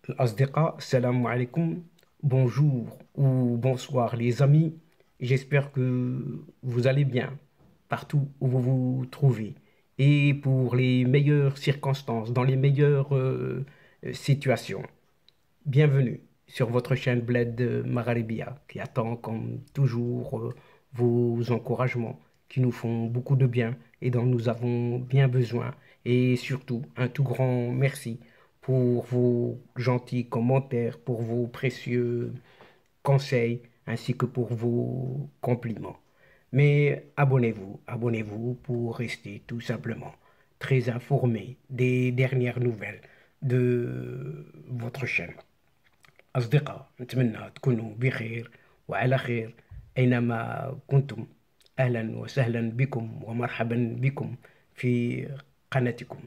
Asdeqa, salam alaikum, bonjour ou bonsoir les amis. J'espère que vous allez bien partout où vous vous trouvez et pour les meilleures circonstances, dans les meilleures situations. Bienvenue sur votre chaîne Bled Magharibia qui attend comme toujours vos encouragements qui nous font beaucoup de bien et dont nous avons bien besoin. Et surtout, un tout grand merci pour vos gentils commentaires, pour vos précieux conseils ainsi que pour vos compliments. Mais abonnez-vous pour rester tout simplement très informé des dernières nouvelles de votre chaîne. أصدقاء نتمنى تكونوا بخير وعلى خير أينما كنتم. أهلا وسهلا بكم ومرحبا بكم في قناتكم.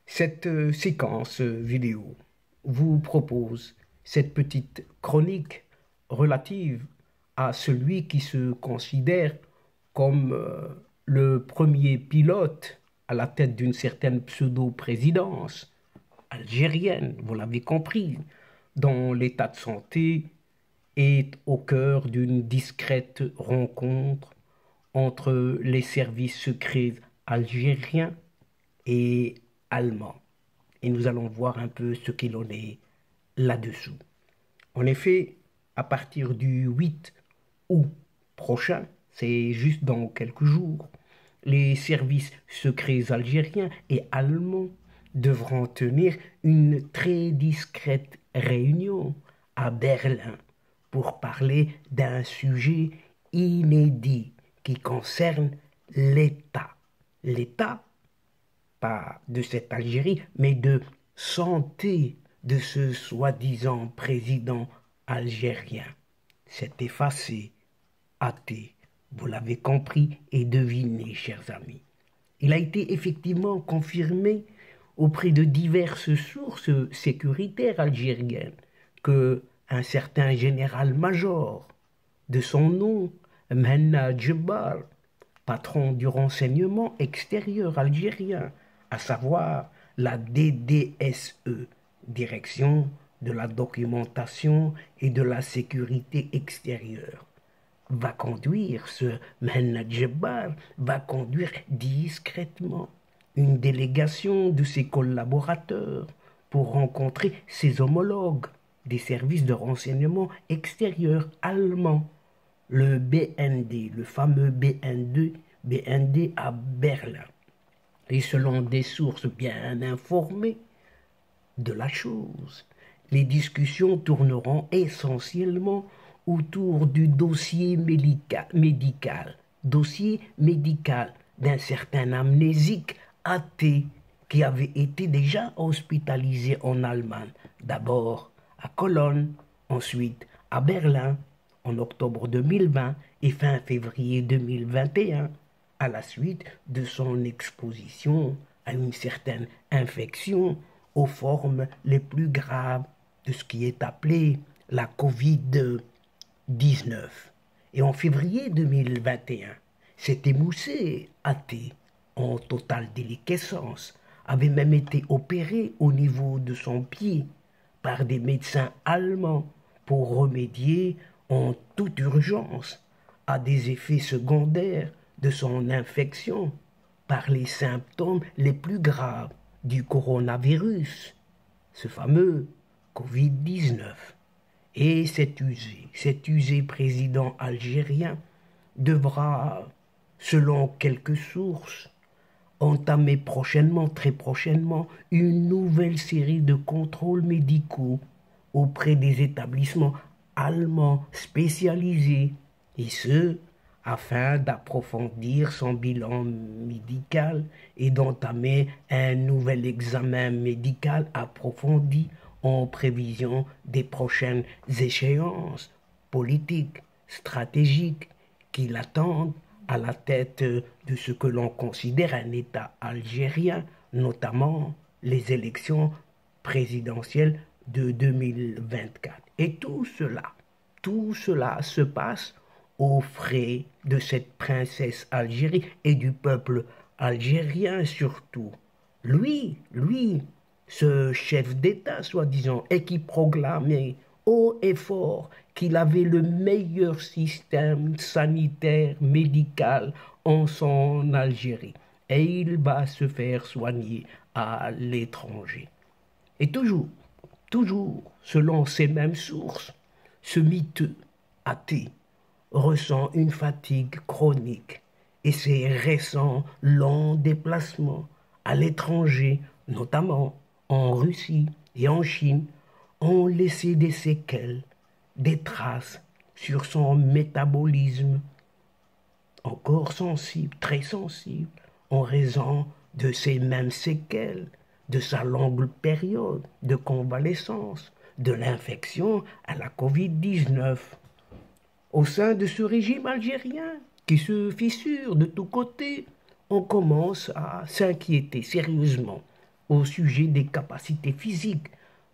Cette séquence vidéo vous propose cette petite chronique relative à celui qui se considère comme le premier pilote à la tête d'une certaine pseudo-présidence algérienne, vous l'avez compris, dont l'état de santé est au cœur d'une discrète rencontre entre les services secrets algériens et allemands. Et nous allons voir un peu ce qu'il en est là-dessous. En effet, à partir du 8 août prochain, c'est juste dans quelques jours, les services secrets algériens et allemands devront tenir une très discrète réunion à Berlin pour parler d'un sujet inédit qui concerne l'État. L'État, pas de cette Algérie, mais de santé de ce soi-disant président algérien. C'est effacé, athée, vous l'avez compris et deviné, chers amis. Il a été effectivement confirmé auprès de diverses sources sécuritaires algériennes que un certain général-major de son nom, Mhenna Djebbar, patron du renseignement extérieur algérien, à savoir la DDSE, Direction de la documentation et de la sécurité extérieure, va conduire, ce Mhenna Djebbar va conduire discrètement une délégation de ses collaborateurs pour rencontrer ses homologues des services de renseignement extérieur allemands, le BND, le fameux BND à Berlin. Et selon des sources bien informées de la chose, les discussions tourneront essentiellement autour du dossier médical d'un certain amnésique athée qui avait été déjà hospitalisé en Allemagne, d'abord à Cologne, ensuite à Berlin en octobre 2020 et fin février 2021, à la suite de son exposition à une certaine infection aux formes les plus graves de ce qui est appelé la Covid-19. Et en février 2021, cet émoussé athée en totale déliquescence avait même été opéré au niveau de son pied par des médecins allemands pour remédier en toute urgence à des effets secondaires de son infection par les symptômes les plus graves du coronavirus, ce fameux Covid-19. Et cet usé président algérien devra, selon quelques sources, entamer prochainement, très prochainement, une nouvelle série de contrôles médicaux auprès des établissements allemands spécialisés, et ce, afin d'approfondir son bilan médical et d'entamer un nouvel examen médical approfondi en prévision des prochaines échéances politiques, stratégiques qui l'attendent à la tête de ce que l'on considère un État algérien, notamment les élections présidentielles de 2024. Et tout cela se passe aux frais de cette princesse Algérie et du peuple algérien surtout. Lui ce chef d'État, soi-disant, et qui proclamait haut et fort qu'il avait le meilleur système sanitaire médical en son Algérie. Et il va se faire soigner à l'étranger. Et toujours, selon ces mêmes sources, ce mytheux athée ressent une fatigue chronique et ses récents longs déplacements à l'étranger, notamment en Russie et en Chine, ont laissé des séquelles, des traces sur son métabolisme encore sensible, très sensible, en raison de ces mêmes séquelles, de sa longue période de convalescence, de l'infection à la Covid-19. Au sein de ce régime algérien qui se fissure de tous côtés, on commence à s'inquiéter sérieusement au sujet des capacités physiques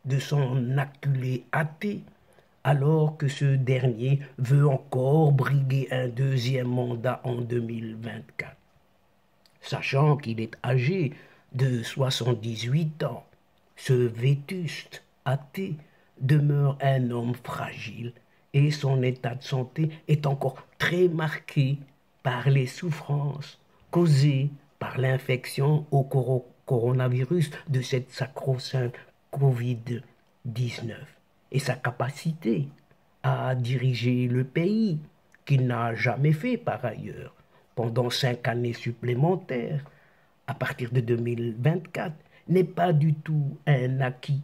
de son acculé athée, alors que ce dernier veut encore briguer un deuxième mandat en 2024. Sachant qu'il est âgé de 78 ans, ce vétuste athée demeure un homme fragile et son état de santé est encore très marqué par les souffrances causées par l'infection au coronavirus de cette sacro-sainte Covid-19 et sa capacité à diriger le pays qu'il n'a jamais fait par ailleurs pendant 5 années supplémentaires à partir de 2024 n'est pas du tout un acquis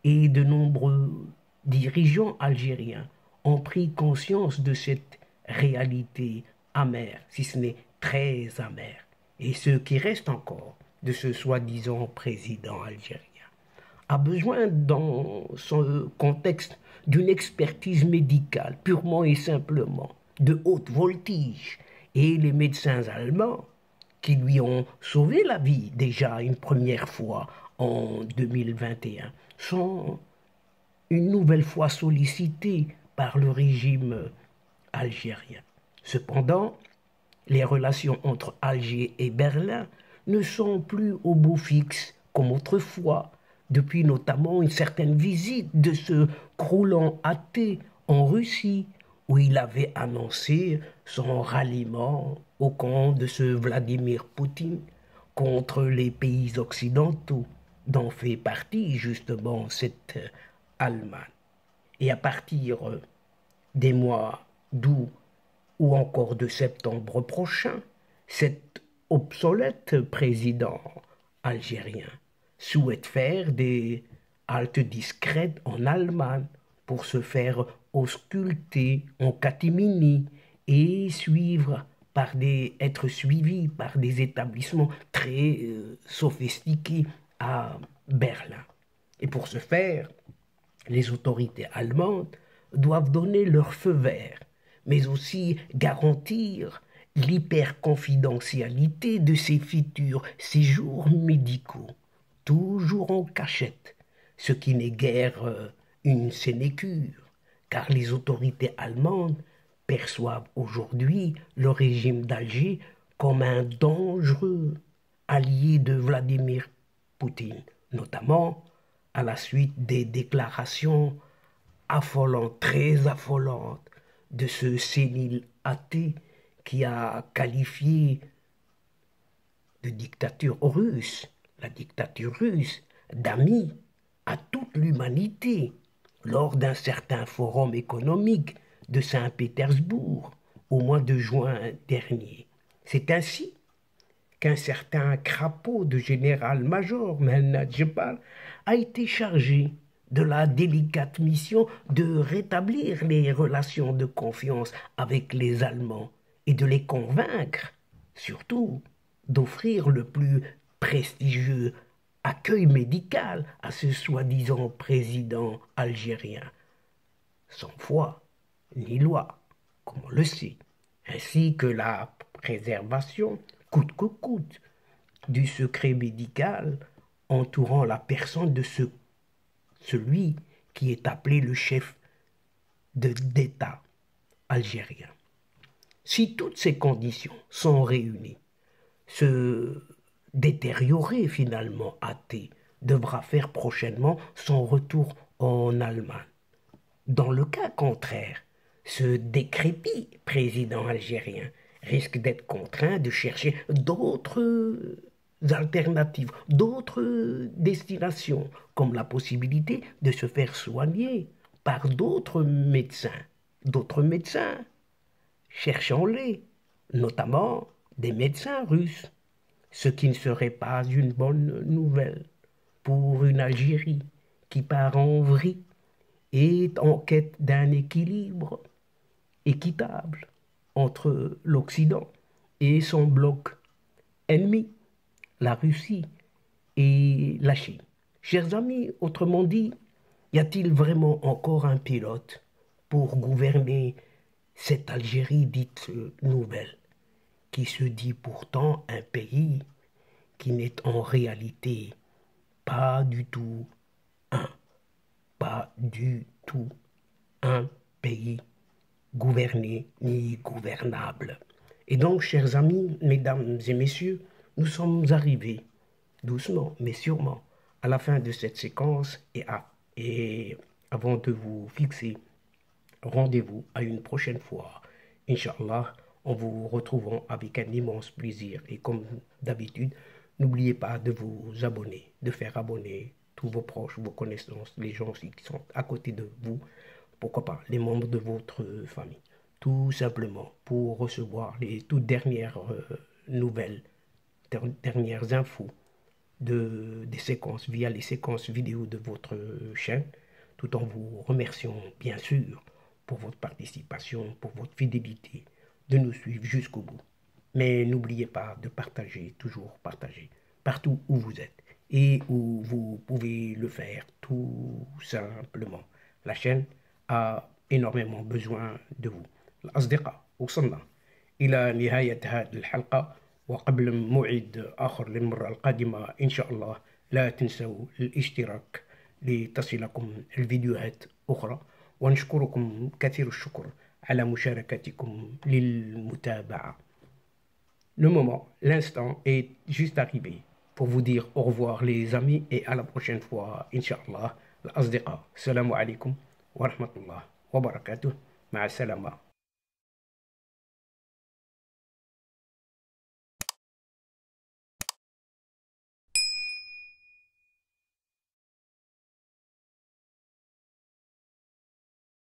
et de nombreux dirigeants algériens ont pris conscience de cette réalité amère, si ce n'est très amère, et ce qui reste encore de ce soi-disant président algérien a besoin dans son contexte d'une expertise médicale purement et simplement de haute voltige et les médecins allemands qui lui ont sauvé la vie déjà une première fois en 2021 sont une nouvelle fois sollicités par le régime algérien. Cependant, les relations entre Alger et Berlin ne sont plus au beau fixe comme autrefois, depuis notamment une certaine visite de ce croulant athée en Russie, où il avait annoncé son ralliement au camp de ce Vladimir Poutine contre les pays occidentaux, dont fait partie justement cette Allemagne. Et à partir des mois d'août ou encore de septembre prochain, cet obsolète président algérien souhaite faire des haltes discrètes en Allemagne pour se faire ausculter en catimini et être suivi par des établissements très sophistiqués à Berlin. Et pour ce faire, les autorités allemandes doivent donner leur feu vert, mais aussi garantir l'hyperconfidentialité de ces futurs séjours médicaux, toujours en cachette, ce qui n'est guère une sénécure, car les autorités allemandes perçoivent aujourd'hui le régime d'Alger comme un dangereux allié de Vladimir Poutine, notamment à la suite des déclarations affolantes, très affolantes, de ce sénile athée qui a qualifié de dictature russe, la dictature russe, d'ami à toute l'humanité lors d'un certain forum économique de Saint-Pétersbourg au mois de juin dernier. C'est ainsi qu'un certain crapaud de général-major, Mehmet Jebal, a été chargé de la délicate mission de rétablir les relations de confiance avec les Allemands et de les convaincre, surtout, d'offrir le plus prestigieux accueil médical à ce soi-disant président algérien, sans foi ni loi, comme on le sait, ainsi que la préservation, coûte que coûte, du secret médical entourant la personne de celui qui est appelé le chef d'État algérien. Si toutes ces conditions sont réunies, ce détérioré finalement athée devra faire prochainement son retour en Allemagne. Dans le cas contraire, ce décrépit président algérien risque d'être contraint de chercher d'autres alternatives, d'autres destinations, comme la possibilité de se faire soigner par d'autres médecins. D'autres médecins, cherchons-les, notamment des médecins russes, ce qui ne serait pas une bonne nouvelle pour une Algérie qui part en vrille et est en quête d'un équilibre équitable entre l'Occident et son bloc ennemi, la Russie et la Chine. Chers amis, autrement dit, y a-t-il vraiment encore un pilote pour gouverner cette Algérie dite nouvelle, qui se dit pourtant un pays qui n'est en réalité pas du tout un, pas du tout un pays gouverné ni gouvernable. Et donc, chers amis, mesdames et messieurs, nous sommes arrivés, doucement mais sûrement, à la fin de cette séquence et avant de vous fixer rendez-vous à une prochaine fois. Inch'Allah, en vous retrouvant avec un immense plaisir. Et comme d'habitude, n'oubliez pas de vous abonner, de faire abonner tous vos proches, vos connaissances, les gens aussi qui sont à côté de vous, pourquoi pas, les membres de votre famille. Tout simplement pour recevoir les toutes dernières nouvelles, dernières infos des séquences via les séquences vidéo de votre chaîne, tout en vous remerciant bien sûr pour votre participation, pour votre fidélité, de nous suivre jusqu'au bout. Mais n'oubliez pas de partager, toujours partager, partout où vous êtes et où vous pouvez le faire tout simplement. La chaîne a énormément besoin de vous. الأصدقاء وصلنا إلى نهاية هذه الحلقة، وقبل موعد آخر للمرة القادمة إن شاء الله لا تنسوا الاشتراك لتصلكم الفيديوهات أخرى، ونشكركم كثير الشكر على مشاركتكم للمتابعة. Le moment, l'instant est juste arrivé pour vous dire au revoir les amis et à la prochaine fois Inch'Allah. الأصدقاء السلام عليكم ورحمة الله وبركاته. مع السلامة.